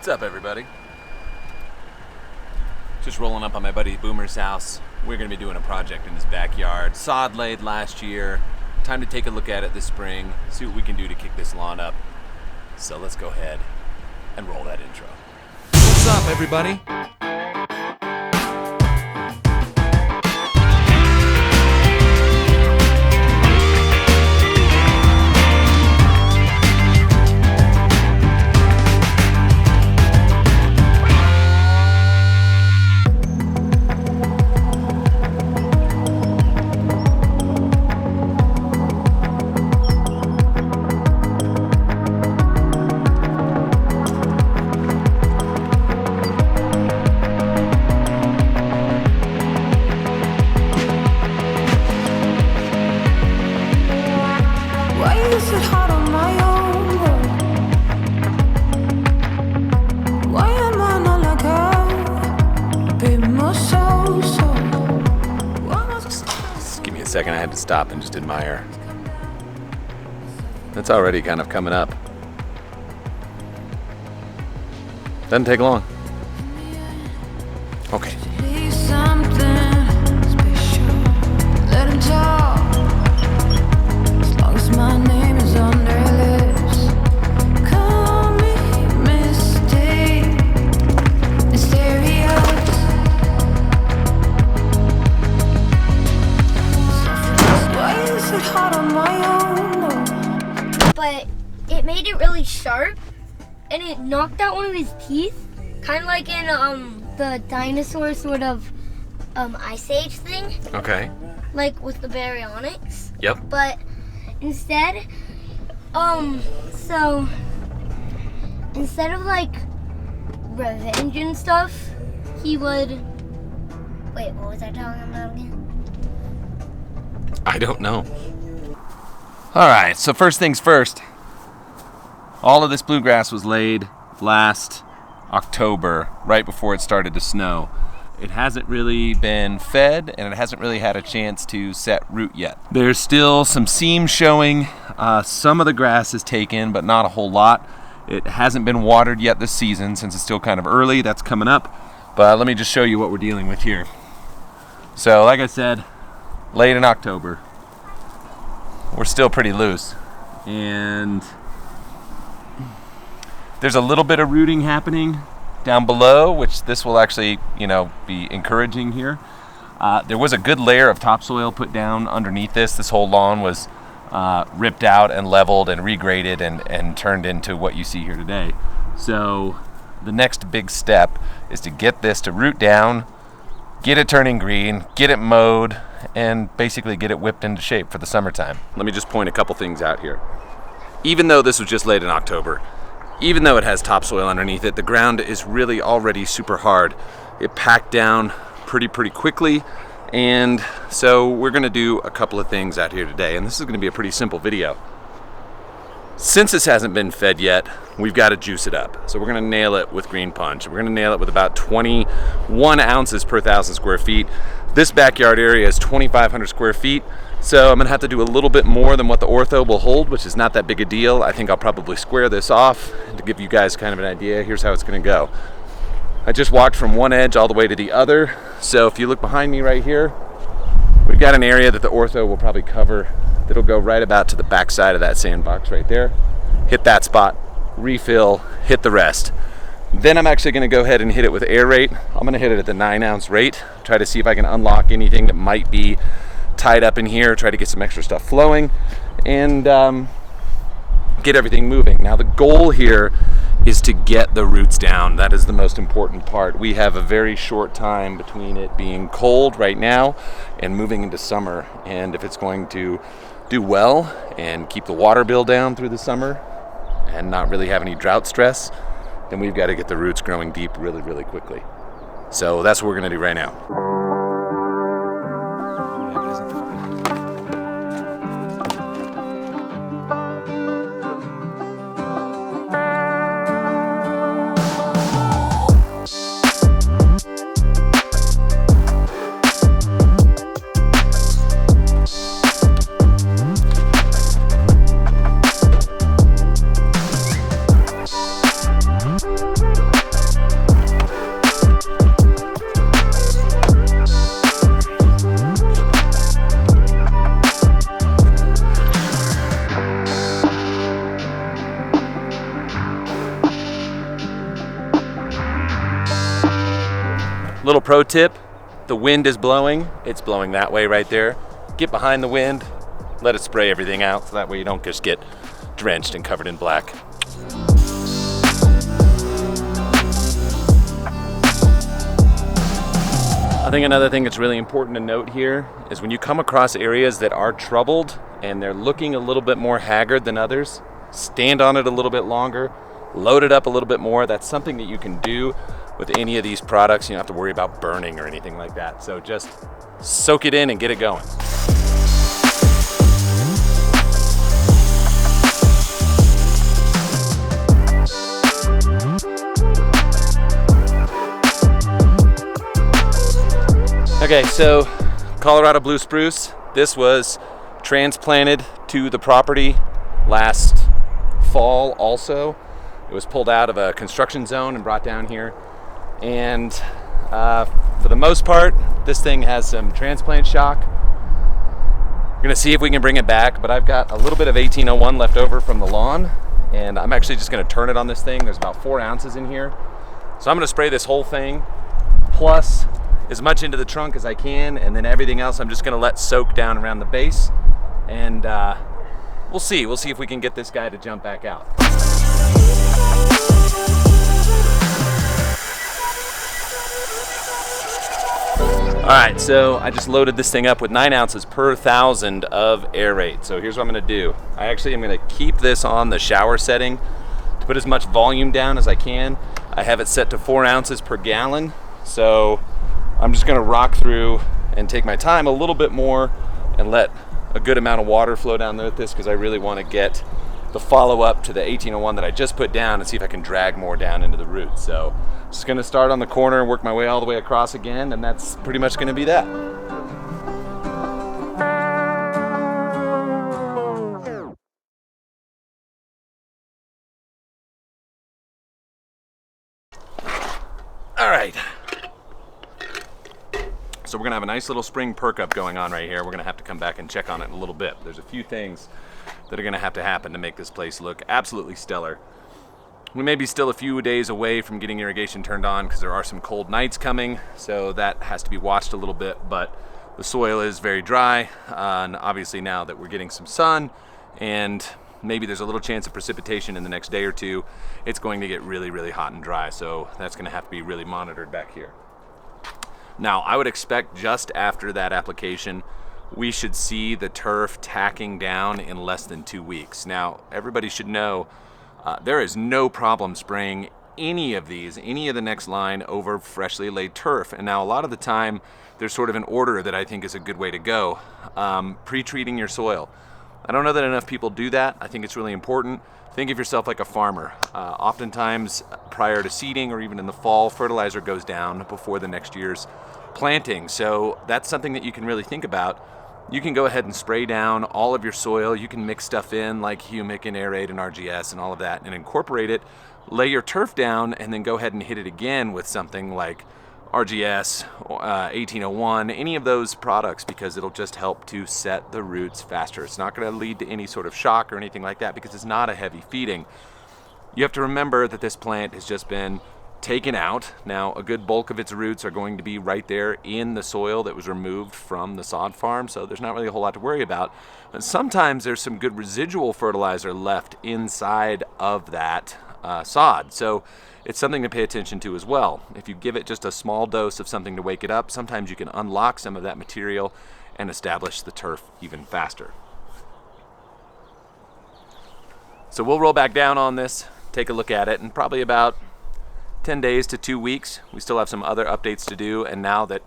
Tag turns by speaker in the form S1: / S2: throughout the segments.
S1: What's up, everybody? Just rolling up on my buddy Boomer's house. We're gonna be doing a project in his backyard. Sod laid last year. Time to take a look at it this spring, see what we can do to kick this lawn up. So let's go ahead and roll that intro. What's up, everybody? Second, I had to stop and just admire. That's already kind of coming up. Doesn't take long. Okay.
S2: But it made it really sharp, and it knocked out one of his teeth, kind of like in the dinosaur sort of Ice Age thing.
S1: Okay.
S2: Like with the baryonyx.
S1: Yep.
S2: But instead, so instead of like revenge and stuff, he would. Wait, what was I talking about again?
S1: I don't know. All right, so first things first. All of this bluegrass was laid last October, right before it started to snow. It hasn't really been fed, and it hasn't really had a chance to set root yet. There's still some seams showing. Some of the grass is taken, but not a whole lot. It hasn't been watered yet this season, since it's still kind of early. That's coming up. But let me just show you what we're dealing with here. So, like I said, late in October. We're still pretty loose, and there's a little bit of rooting happening down below, which this will actually, be encouraging here. There was a good layer of topsoil put down underneath this. This whole lawn was ripped out and leveled and regraded and turned into what you see here today. So the next big step is to get this to root down, get it turning green, get it mowed, and basically get it whipped into shape for the summertime. Let me just point a couple things out here. Even though this was just late in October, even though it has topsoil underneath it, the ground is really already super hard. It packed down pretty quickly, and so we're gonna do a couple of things out here today, and this is gonna be a pretty simple video. Since this hasn't been fed yet, we've got to juice it up. So we're gonna nail it with GreenePunch. We're gonna nail it with about 21 ounces per 1,000 square feet. This backyard area is 2,500 square feet, so I'm gonna have to do a little bit more than what the ortho will hold, which is not that big a deal. I think I'll probably square this off. To give you guys kind of an idea, here's how it's gonna go. I just walked from one edge all the way to the other, so if you look behind me right here, we've got an area that the ortho will probably cover that'll go right about to the back side of that sandbox right there. Hit that spot, refill, hit the rest. Then I'm actually gonna go ahead and hit it with air rate. I'm gonna hit it at the 9-ounce rate, try to see if I can unlock anything that might be tied up in here, try to get some extra stuff flowing, and get everything moving. Now the goal here is to get the roots down. That is the most important part. We have a very short time between it being cold right now and moving into summer, and if it's going to do well and keep the water bill down through the summer and not really have any drought stress, then we've got to get the roots growing deep really quickly. So that's what we're going to do right now. Little pro tip, the wind is blowing. It's blowing that way right there. Get behind the wind, let it spray everything out so that way you don't just get drenched and covered in black. I think another thing that's really important to note here is when you come across areas that are troubled and they're looking a little bit more haggard than others, stand on it a little bit longer, load it up a little bit more. That's something that you can do with any of these products. You don't have to worry about burning or anything like that. So just soak it in and get it going. Okay, so Colorado blue spruce. This was transplanted to the property last fall also. It was pulled out of a construction zone and brought down here. And for the most part, this thing has some transplant shock. We're gonna see if we can bring it back, but I've got a little bit of 1801 left over from the lawn, and I'm actually just gonna turn it on this thing. There's about 4 ounces in here. So I'm gonna spray this whole thing, plus as much into the trunk as I can, and then everything else I'm just gonna let soak down around the base, and we'll see if we can get this guy to jump back out. All right, so I just loaded this thing up with 9 ounces per 1,000 of aerate. So here's what I'm gonna do. I actually am gonna keep this on the shower setting to put as much volume down as I can. I have it set to 4 ounces per gallon, so I'm just gonna rock through and take my time a little bit more and let a good amount of water flow down there with this, because I really wanna get the follow-up to the 1801 that I just put down and see if I can drag more down into the roots. So just gonna start on the corner and work my way all the way across again, and that's pretty much gonna be that. All right. So we're gonna have a nice little spring perk up going on right here. We're gonna have to come back and check on it in a little bit. There's a few things that are gonna have to happen to make this place look absolutely stellar. We may be still a few days away from getting irrigation turned on because there are some cold nights coming, so that has to be watched a little bit, but the soil is very dry, and obviously now that we're getting some sun and maybe there's a little chance of precipitation in the next day or two, it's going to get really, really hot and dry, so that's gonna have to be really monitored back here. Now, I would expect just after that application, we should see the turf tacking down in less than 2 weeks. Now, everybody should know there is no problem spraying any of the next line over freshly laid turf. And now a lot of the time, there's sort of an order that I think is a good way to go. Pre-treating your soil. I don't know that enough people do that. I think it's really important. Think of yourself like a farmer. Oftentimes, prior to seeding or even in the fall, fertilizer goes down before the next year's planting. So that's something that you can really think about. You can go ahead and spray down all of your soil. You can mix stuff in like humic and aerate and RGS and all of that and incorporate it. Lay your turf down and then go ahead and hit it again with something like RGS, 1801, any of those products, because it'll just help to set the roots faster. It's not going to lead to any sort of shock or anything like that because it's not a heavy feeding. You have to remember that this plant has just been taken out. Now, a good bulk of its roots are going to be right there in the soil that was removed from the sod farm, so there's not really a whole lot to worry about. But sometimes there's some good residual fertilizer left inside of that sod, so it's something to pay attention to as well. If you give it just a small dose of something to wake it up, sometimes you can unlock some of that material and establish the turf even faster. So we'll roll back down on this, take a look at it, and probably about 10 days to 2 weeks. We still have some other updates to do, and now that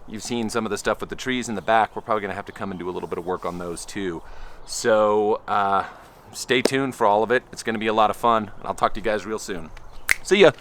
S1: you've seen some of the stuff with the trees in the back, we're probably gonna have to come and do a little bit of work on those too. So stay tuned for all of it. It's gonna be a lot of fun, and I'll talk to you guys real soon. See ya.